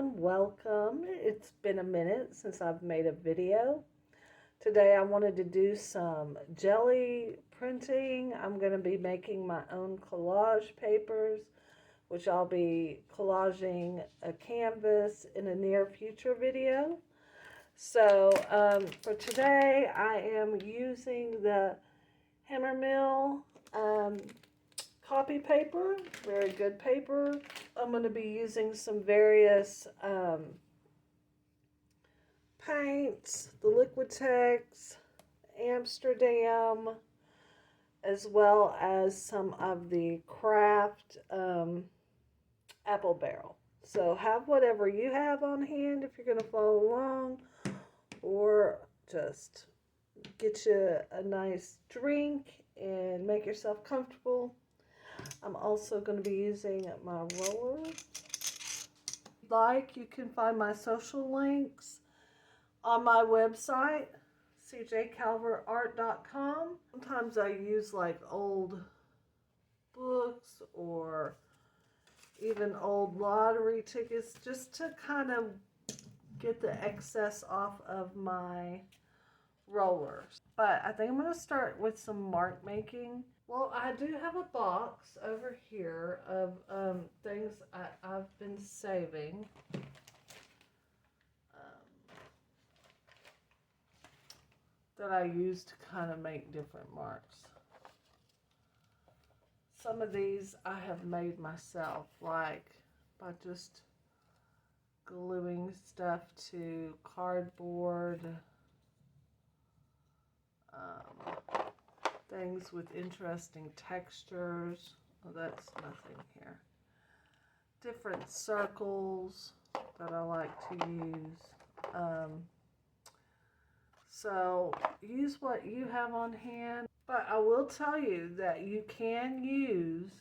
everyone, welcome. It's been a minute since I've made a video. Today I wanted to do some jelly printing. I'm going to be making my own collage papers, which I'll be collaging a canvas in a near future video. So for today I am using the Hammer Mill copy paper, very good paper. I'm going to be using some various paints, the Liquitex, Amsterdam, as well as some of the craft apple barrel. So have whatever you have on hand if you're going to follow along, or just get you a nice drink and make yourself comfortable. I'm also going to be using my roller. If you'd like, you can find my social links on my website, cjcalverart.com. Sometimes I use like old books or even old lottery tickets just to kind of get the excess off of my rollers. But I think I'm going to start with some mark making. Well, I do have a box over here of things I've been saving. That I use to kind of make different marks. Some of these I have made myself, like by just gluing stuff to cardboard, things with interesting textures. Oh, that's nothing here. Different circles that I like to use. So use what you have on hand. But I will tell you that you can use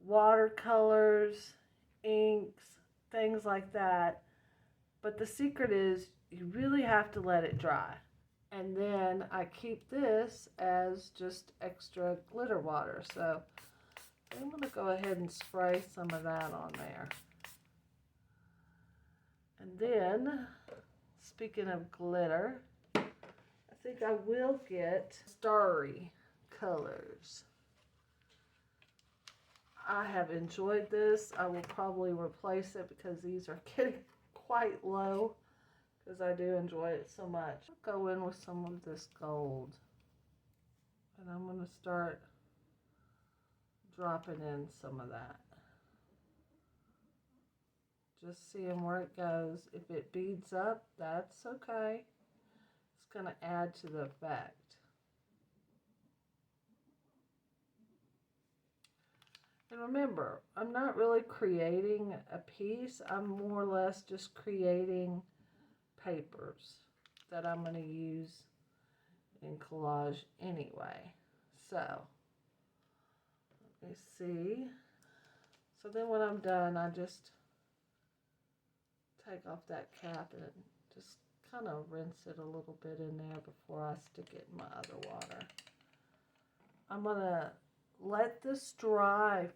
watercolors, inks, things like that. But the secret is you really have to let it dry. And then I keep this as just extra glitter water. So I'm going to go ahead and spray some of that on there. And then, speaking of glitter, I think I will get starry colors. I have enjoyed this. I will probably replace it because these are getting quite low because I do enjoy it so much. I'll go in with some of this gold. And I'm going to start dropping in some of that. Just seeing where it goes. If it beads up, that's okay. It's going to add to the effect. And remember, I'm not really creating a piece. I'm more or less just creating papers that I'm going to use in collage anyway. So, let me see. So then when I'm done, I just take off that cap and just kind of rinse it a little bit in there before I stick it in my other water. I'm going to let this dry.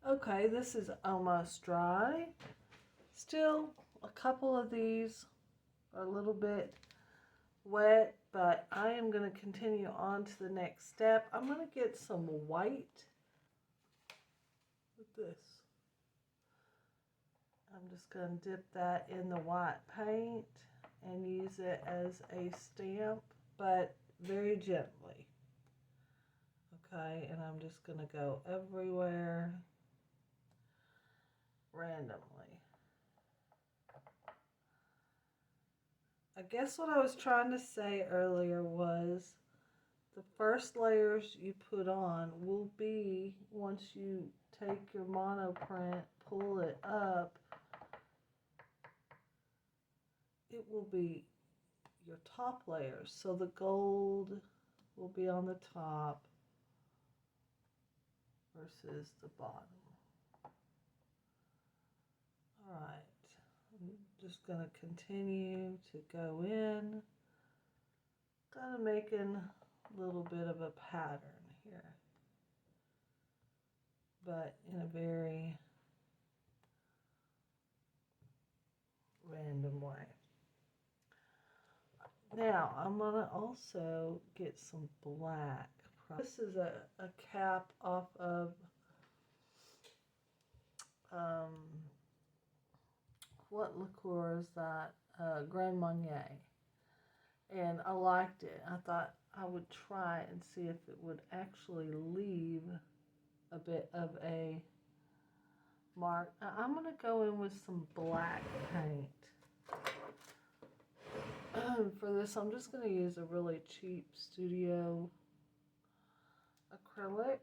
Okay, this is almost dry. Still, a couple of these are a little bit wet, but I am going to continue on to the next step. I'm going to get some white with this. I'm just going to dip that in the white paint and use it as a stamp, but very gently. Okay, and I'm just going to go everywhere randomly. I guess what I was trying to say earlier was the first layers you put on will be, once you take your monoprint, pull it up, it will be your top layers. So the gold will be on the top versus the bottom. Alright, I'm just going to continue to go in, kind of making a little bit of a pattern here, but in a very Now, I'm going to also get some black. This is a cap off of what liqueur is that? Grand Marnier. And I liked it. I thought I would try and see if it would actually leave a bit of a mark. I'm going to go in with some black paint. For this, I'm just going to use a really cheap studio acrylic.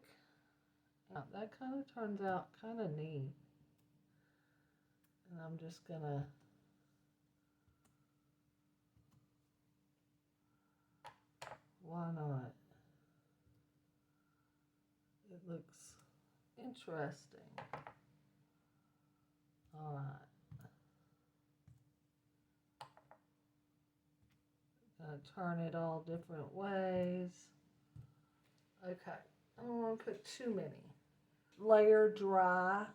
Now, that kind of turns out kind of neat. And I'm just going to why not? It looks interesting. All right. Gonna turn it all different ways. Okay, I don't want to put too many. Layer dry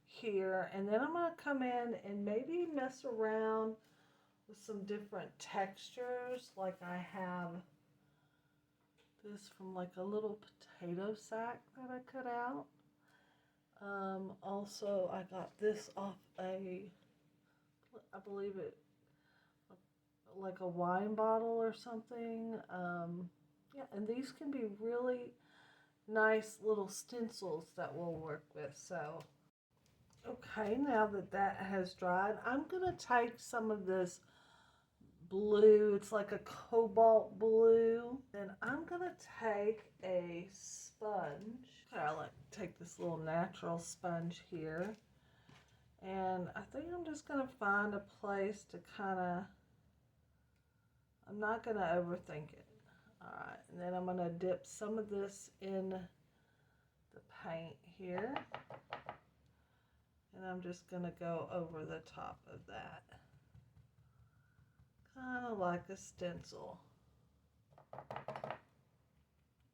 here, and then I'm gonna come in and maybe mess around with some different textures. Like I have this from like a little potato sack that I cut out. Also, I got this off I believe it, like a wine bottle or something. Yeah, and these can be really nice little stencils that we'll work with. So, okay, now that that has dried, I'm going to take some of this blue. It's like a cobalt blue. And I'm going to take a sponge. Okay, I like to take this little natural sponge here. And I think I'm just going to find a place to kind of, I'm not going to overthink it. Alright, and then I'm going to dip some of this in the paint here. And I'm just going to go over the top of that. Kind of like a stencil.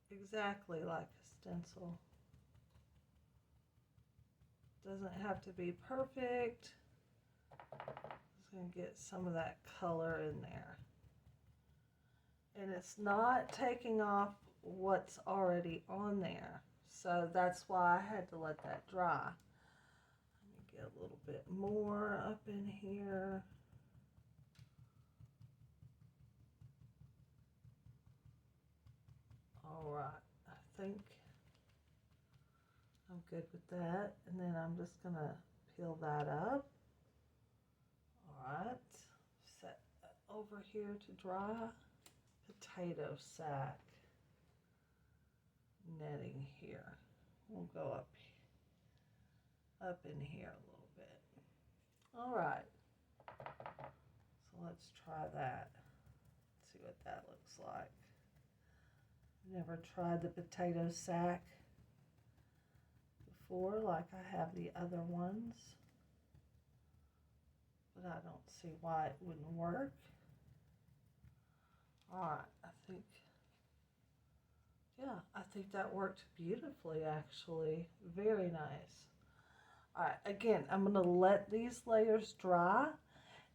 Exactly like a stencil. Doesn't have to be perfect. Just going to get some of that color in there. And it's not taking off what's already on there. So that's why I had to let that dry. Let me get a little bit more up in here. Alright, I think I'm good with that. And then I'm just going to peel that up. Alright, set that over here to dry. Potato sack netting here. We'll go up in here a little bit. All right, so let's try that. See what that looks like. Never tried the potato sack before like I have the other ones, but I don't see why it wouldn't work. Alright, I think that worked beautifully actually. Very nice. Alright, again, I'm going to let these layers dry,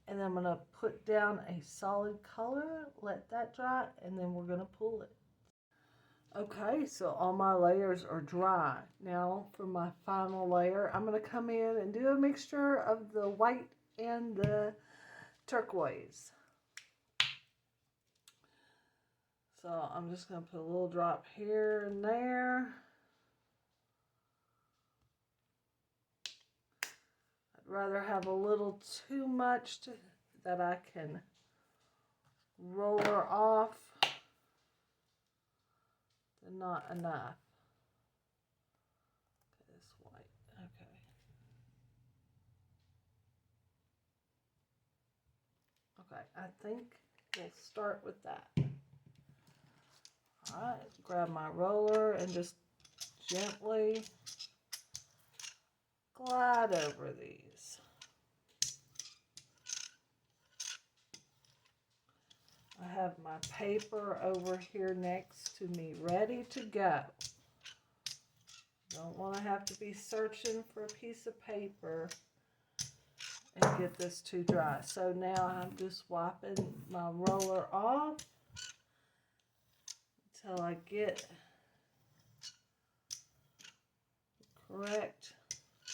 and then I'm going to put down a solid color, let that dry, and then we're going to pull it. Okay, so all my layers are dry. Now for my final layer, I'm going to come in and do a mixture of the white and the turquoise. So I'm just going to put a little drop here and there. I'd rather have a little too much that I can roller off than not enough. This white, okay. Okay, I think we'll start with that. Alright, grab my roller and just gently glide over these. I have my paper over here next to me, ready to go. Don't want to have to be searching for a piece of paper and get this to dry. So now I'm just wiping my roller off until I get the correct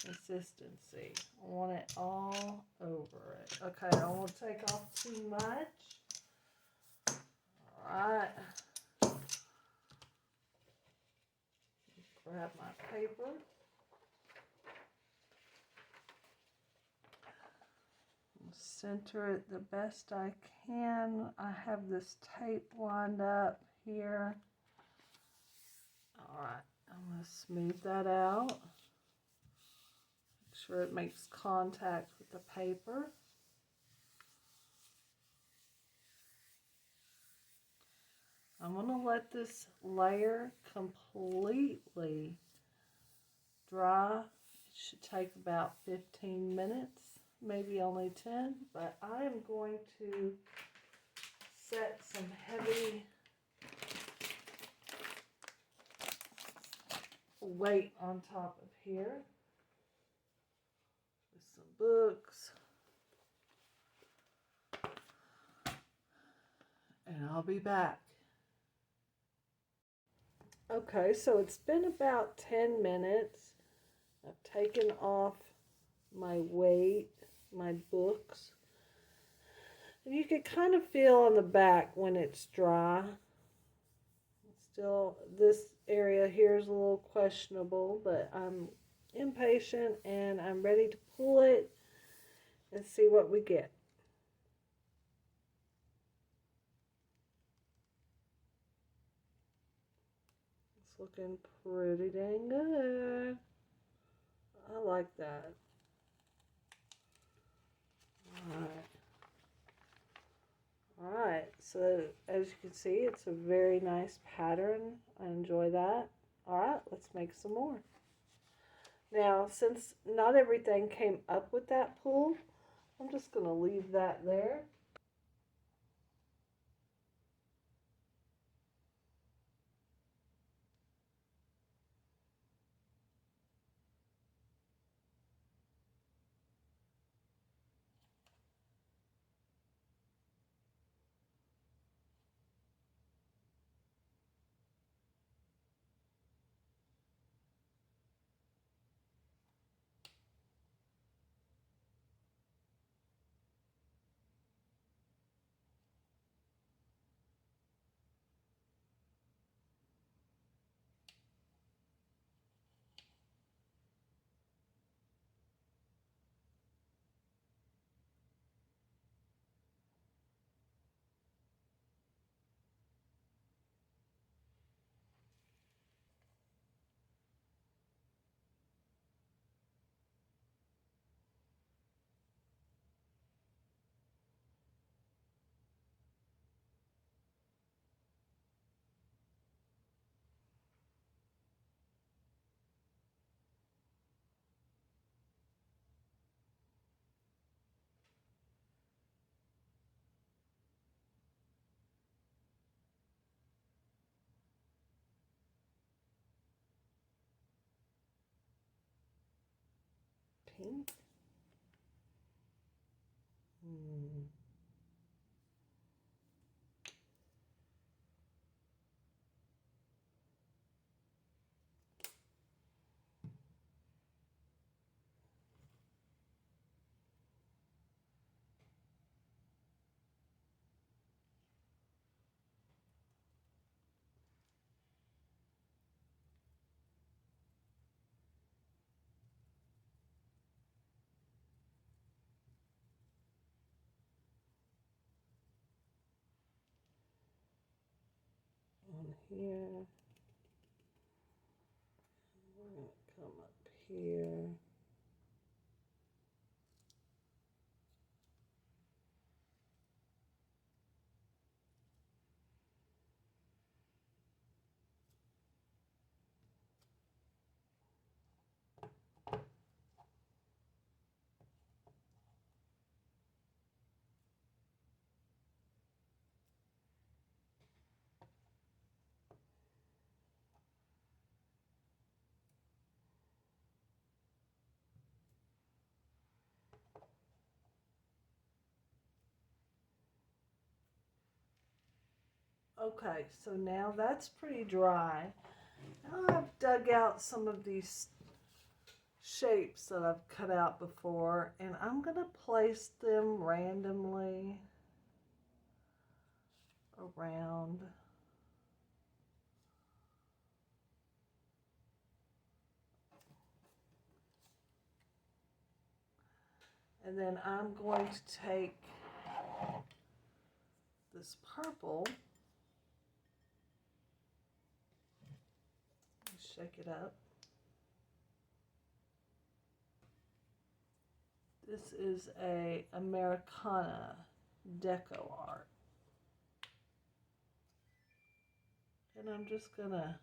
consistency. I want it all over it. Okay, I don't want to take off too much. Alright. Grab my paper. Center it the best I can. I have this tape lined up here. Alright, I'm going to smooth that out. Make sure it makes contact with the paper. I'm going to let this layer completely dry. It should take about 15 minutes, maybe only 10, but I am going to set some heavy weight on top of here with some books, and I'll be back. Okay, so it's been about 10 minutes. I've taken off my weight, my books. And you can kind of feel on the back when it's dry. Still, this area here is a little questionable, but I'm impatient and I'm ready to pull it and see what we get. It's looking pretty dang good. I like that. Alright, so as you can see, it's a very nice pattern. I enjoy that. Alright, let's make some more. Now, since not everything came up with that pull, I'm just going to leave that there. Pink. On here. We're going to come up here. Okay, so now that's pretty dry. Now I've dug out some of these shapes that I've cut out before, and I'm going to place them randomly around. And then I'm going to take this purple, shake it up. This is a Americana deco art. And I'm just gonna,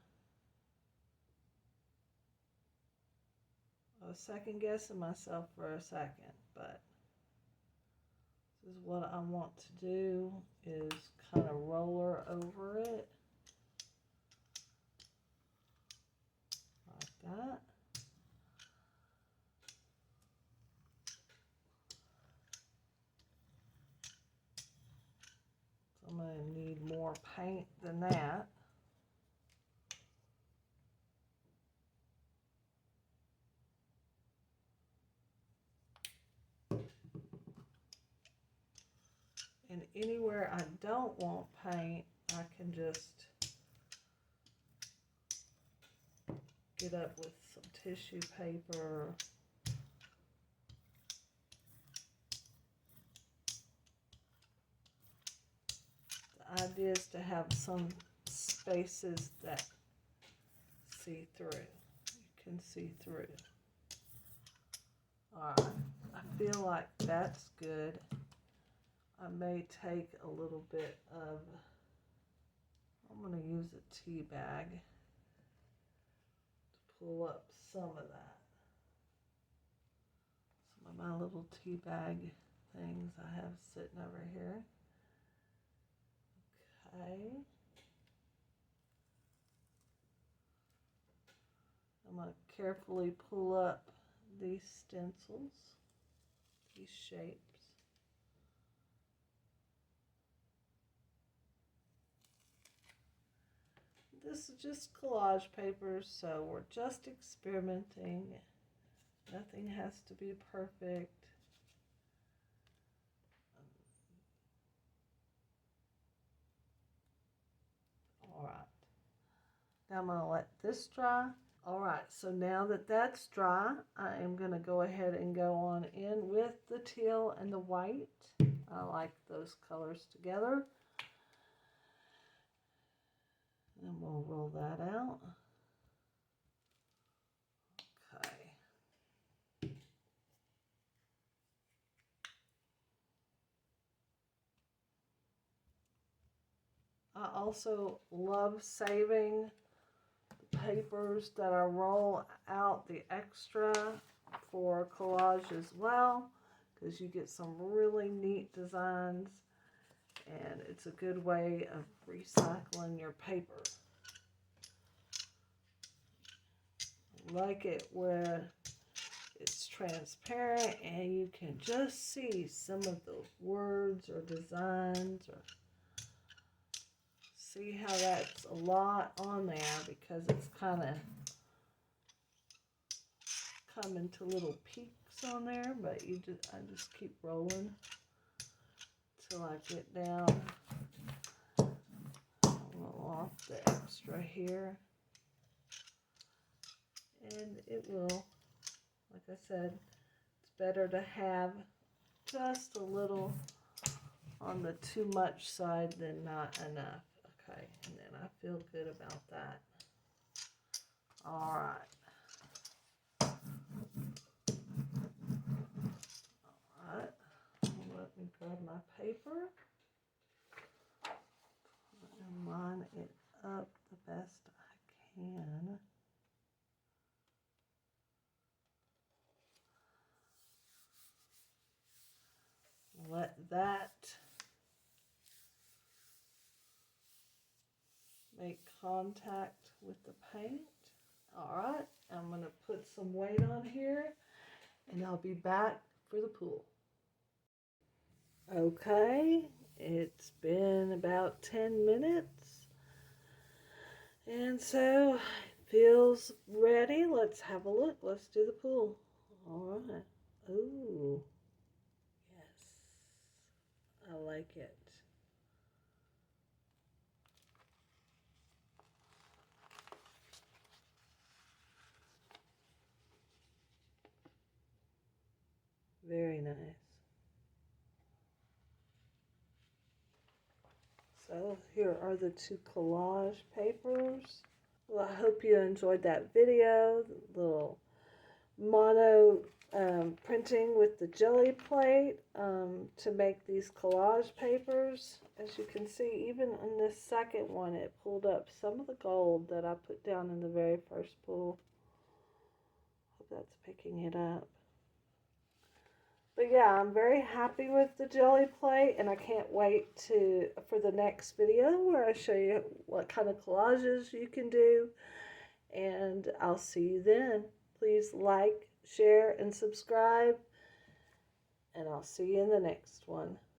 I was second guessing myself for a second, but this is what I want to do, is kind of roller over it like that. So I'm going to need more paint than that. And anywhere I don't want paint, I can just get up with some tissue paper. The idea is to have some spaces that see through. You can see through. Alright, I feel like that's good. I may take a little bit of, I'm going to use a tea bag to pull up some of that. Some of my little tea bag things I have sitting over here. Okay. I'm going to carefully pull up these stencils, these shapes. This is just collage papers, so we're just experimenting. Nothing has to be perfect. All right. Now I'm going to let this dry. All right, so now that that's dry, I am going to go ahead and go on in with the teal and the white. I like those colors together. And we'll roll that out. Okay. I also love saving the papers that I roll out the extra for collage as well, because you get some really neat designs, and it's a good way of recycling your paper. I like it where it's transparent and you can just see some of the words or designs, or see how that's a lot on there because it's kind of coming to little peaks on there, but I just keep rolling till I get down a little off the extra here. And it will, like I said, it's better to have just a little on the too much side than not enough. Okay, and then I feel good about that. All right. All right. Let me grab my paper and line it up the best I can. Let that make contact with the paint. All right, I'm going to put some weight on here and I'll be back for the pool. Okay, it's been about 10 minutes And so it feels ready. Let's have a look. Let's do the pool. All right. Ooh, yes. I like it. Very nice. So here are the two collage papers. Well, I hope you enjoyed that video. The little mono printing with the Gelli plate to make these collage papers. As you can see, even in this second one, it pulled up some of the gold that I put down in the very first pull. Hope that's picking it up. But yeah, I'm very happy with the Gelli plate, and I can't wait for the next video where I show you what kind of collages you can do. And I'll see you then. Please like, share, and subscribe. And I'll see you in the next one.